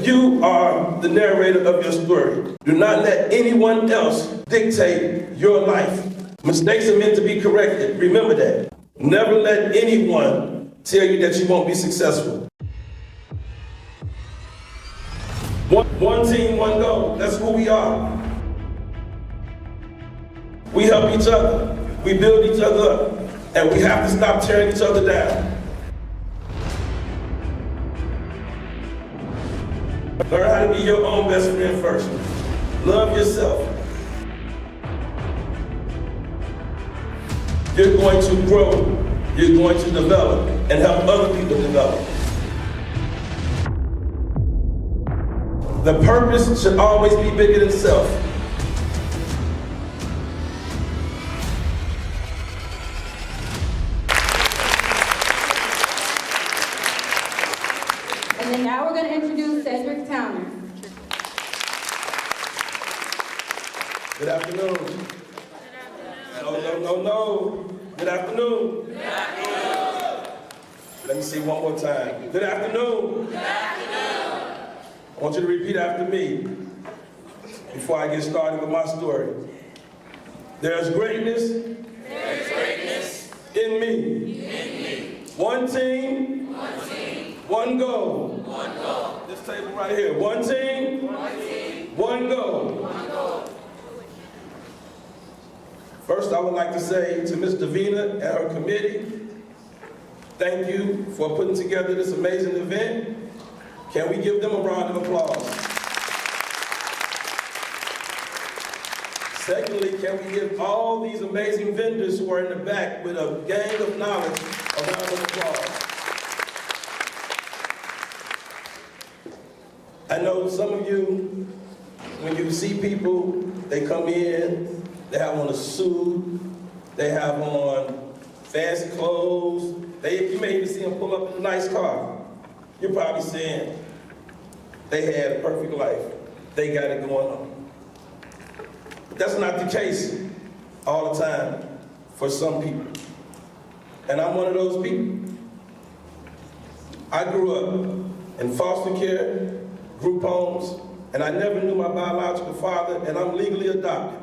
You are the narrator of your story. Do not let anyone else dictate your life. Mistakes are meant to be corrected. Remember that. Never let anyone tell you that you won't be successful. One team, one goal. That's who we are. We help each other. We build each other up. And we have to stop tearing each other down. Learn how to be your own best friend first. Love yourself. You're going to grow. You're going to develop and help other people develop. The purpose should always be bigger than self. And then now we're going to introduce Cedric Towner. Good afternoon. No. Good afternoon. Good afternoon. Let me see one more time. Good afternoon. Good afternoon. I want you to repeat after me before I get started with my story. There's greatness. There's greatness in me. In me. One team. One team. One goal. One goal. This table right here. One team. One team. One goal. One goal. First, I would like to say to Ms. Davina and her committee, thank you for putting together this amazing event. Can we give them a round of applause? Secondly, can we give all these amazing vendors who are in the back with a gang of knowledge a round of applause? I know some of you, when you see people, they come in, they have on a suit, they have on fancy clothes, you may even see them pull up in a nice car. You're probably saying, they had a perfect life. They got it going on. But that's not the case all the time for some people. And I'm one of those people. I grew up in foster care, group homes, and I never knew my biological father, and I'm legally adopted.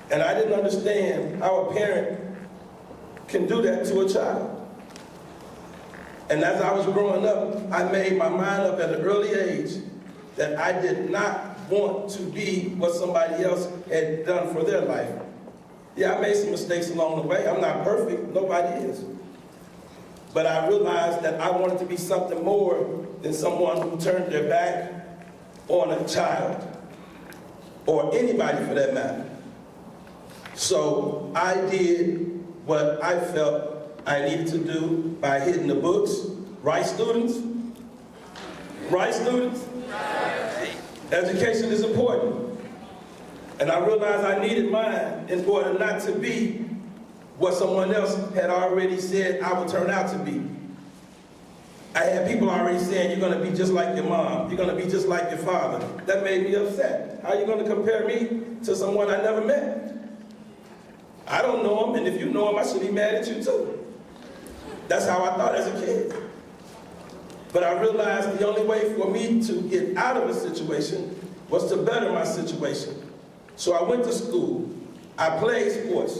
And I didn't understand how a parent can do that to a child. And as I was growing up, I made my mind up at an early age that I did not want to be what somebody else had done for their life. Yeah, I made some mistakes along the way. I'm not perfect, nobody is. But I realized that I wanted to be something more than someone who turned their back on a child, or anybody for that matter. So I did what I felt I needed to do by hitting the books. Right, students? Right, students? Education is important. And I realized I needed mine in order not to be what someone else had already said I would turn out to be. I had people already saying, you're going to be just like your mom. You're going to be just like your father. That made me upset. How are you going to compare me to someone I never met? I don't know him, and if you know him, I should be mad at you too. That's how I thought as a kid. But I realized the only way for me to get out of a situation was to better my situation. So I went to school. I played sports.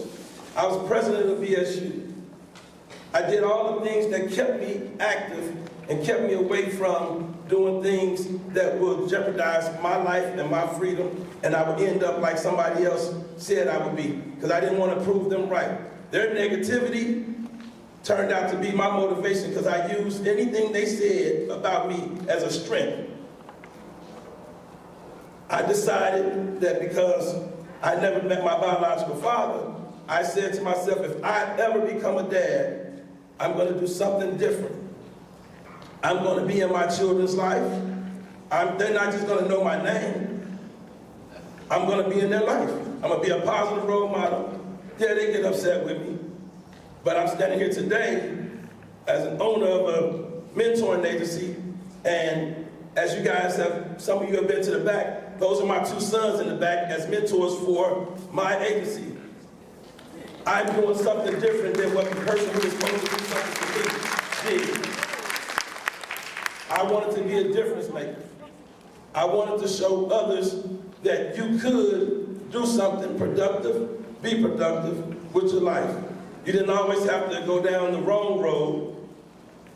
I was president of VSU. I did all the things that kept me active and kept me away from doing things that would jeopardize my life and my freedom, and I would end up like somebody else said I would be, because I didn't want to prove them right. Their negativity turned out to be my motivation, because I used anything they said about me as a strength. I decided that because I never met my biological father, I said to myself, if I ever become a dad, I'm going to do something different. I'm going to be in my children's life. They're not just going to know my name. I'm going to be in their life. I'm going to be a positive role model. Yeah, they get upset with me. But I'm standing here today as an owner of a mentoring agency, and as you guys have, some of you have been to the back, those are my two sons in the back as mentors for my agency. I'm doing something different than what the person who is supposed to do something for me did. I wanted to be a difference maker. I wanted to show others that you could do something productive, be productive with your life. You didn't always have to go down the wrong road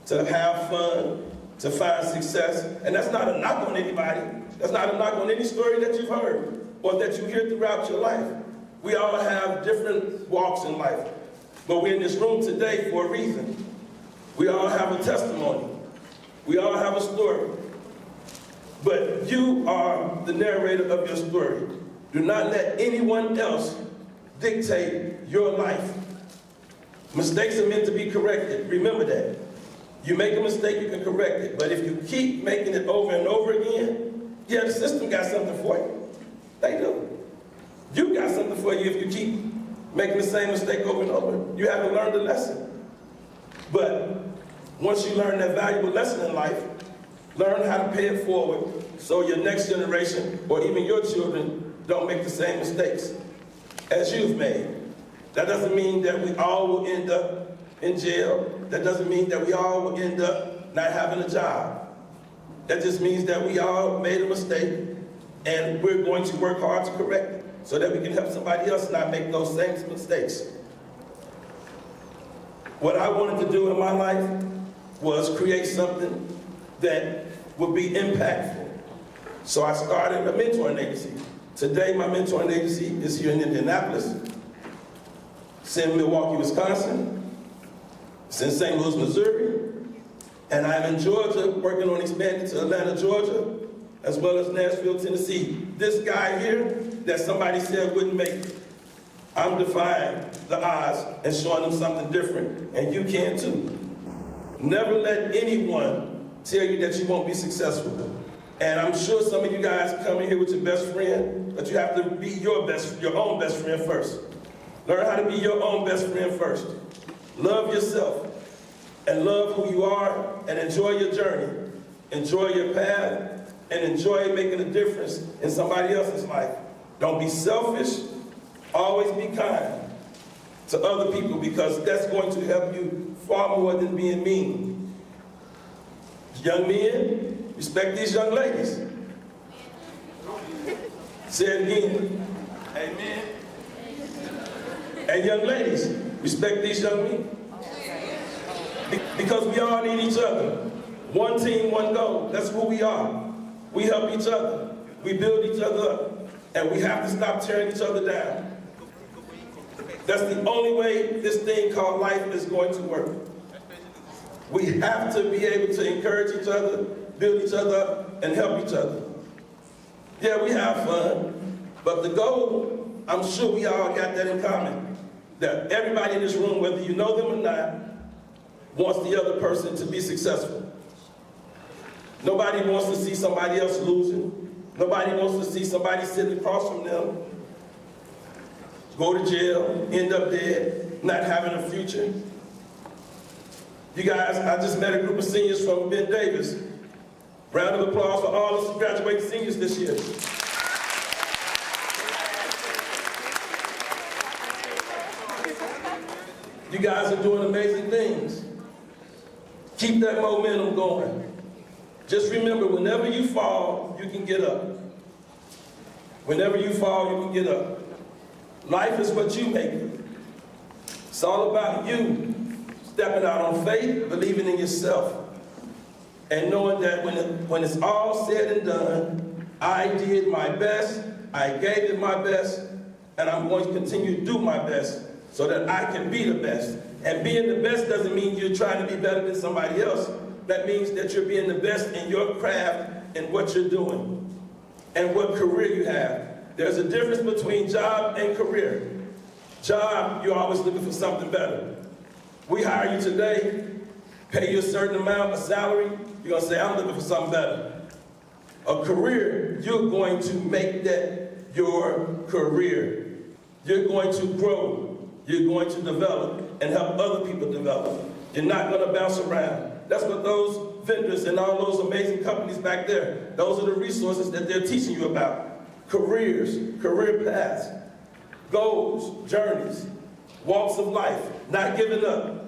to have fun, to find success. And that's not a knock on anybody. That's not a knock on any story that you've heard or that you hear throughout your life. We all have different walks in life, but we're in this room today for a reason. We all have a testimony. We all have a story. But you are the narrator of your story. Do not let anyone else dictate your life. Mistakes are meant to be corrected. Remember that. You make a mistake, you can correct it. But if you keep making it over and over again, yeah, the system got something for you. They do. You got something for you if you keep making the same mistake over and over. You haven't learned a lesson. But once you learn that valuable lesson in life, learn how to pay it forward so your next generation or even your children don't make the same mistakes as you've made. That doesn't mean that we all will end up in jail. That doesn't mean that we all will end up not having a job. That just means that we all made a mistake and we're going to work hard to correct it so that we can help somebody else not make those same mistakes. What I wanted to do in my life was create something that would be impactful. So I started a mentoring agency. Today, my mentoring agency is here in Indianapolis. It's in Milwaukee, Wisconsin. It's in St. Louis, Missouri. And I'm in Georgia, working on expanding to Atlanta, Georgia, as well as Nashville, Tennessee. This guy here that somebody said wouldn't make it, I'm defying the odds and showing them something different, and you can too. Never let anyone tell you that you won't be successful. And I'm sure some of you guys come in here with your best friend, but you have to be your own best friend first. Learn how to be your own best friend first. Love yourself and love who you are and enjoy your journey. Enjoy your path and enjoy making a difference in somebody else's life. Don't be selfish. Always be kind to other people because that's going to help you far more than being mean. Young men, respect these young ladies. Say it again. Amen. And young ladies, respect these young men. Because we all need each other. One team, one goal. That's who we are. We help each other. We build each other up. And we have to stop tearing each other down. That's the only way this thing called life is going to work. We have to be able to encourage each other, build each other up, and help each other. Yeah, we have fun, but the goal, I'm sure we all got that in common. That everybody in this room, whether you know them or not, wants the other person to be successful. Nobody wants to see somebody else losing. Nobody wants to see somebody sitting across from them, go to jail, end up dead, not having a future. You guys, I just met a group of seniors from Ben Davis. Round of applause for all the graduating seniors this year. You guys are doing amazing things. Keep that momentum going. Just remember, whenever you fall, you can get up. Whenever you fall, you can get up. Life is what you make it. It's all about you stepping out on faith, believing in yourself, and knowing that when it's all said and done, I did my best, I gave it my best, and I'm going to continue to do my best so that I can be the best. And being the best doesn't mean you're trying to be better than somebody else. That means that you're being the best in your craft and what you're doing and what career you have. There's a difference between job and career. Job, you're always looking for something better. We hire you today, pay you a certain amount of salary, you're going to say, I'm looking for something better. A career, you're going to make that your career. You're going to grow. You're going to develop and help other people develop. You're not going to bounce around. That's what those vendors and all those amazing companies back there, those are the resources that they're teaching you about. Careers, career paths, goals, journeys, walks of life, not giving up.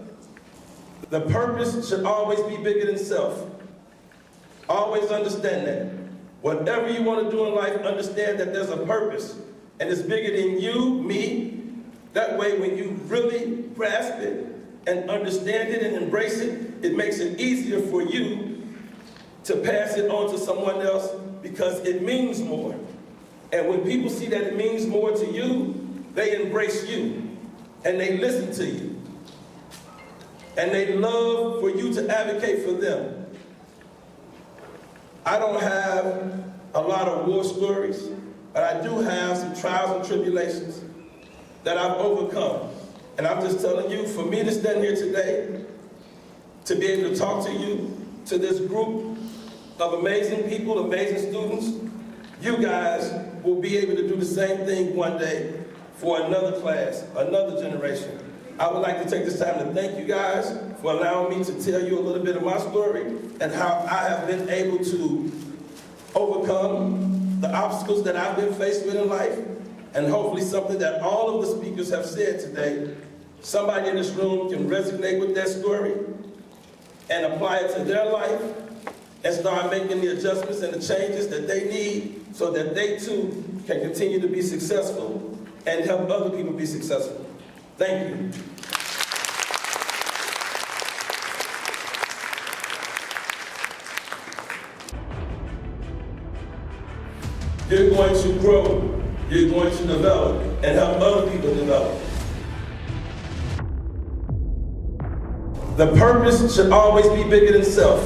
The purpose should always be bigger than self. Always understand that. Whatever you want to do in life, understand that there's a purpose, and it's bigger than you, me. That way, when you really grasp it and understand it and embrace it, it makes it easier for you to pass it on to someone else because it means more. And when people see that it means more to you, they embrace you and they listen to you. And they love for you to advocate for them. I don't have a lot of war stories, but I do have some trials and tribulations that I've overcome. And I'm just telling you, for me to stand here today, to be able to talk to you, to this group of amazing people, amazing students, you guys will be able to do the same thing one day for another class, another generation. I would like to take this time to thank you guys for allowing me to tell you a little bit of my story and how I have been able to overcome the obstacles that I've been faced with in life, and hopefully something that all of the speakers have said today, somebody in this room can resonate with that story and apply it to their life and start making the adjustments and the changes that they need so that they too can continue to be successful and help other people be successful. Thank you. You're going to grow, you're going to develop, and help other people develop. The purpose should always be bigger than self.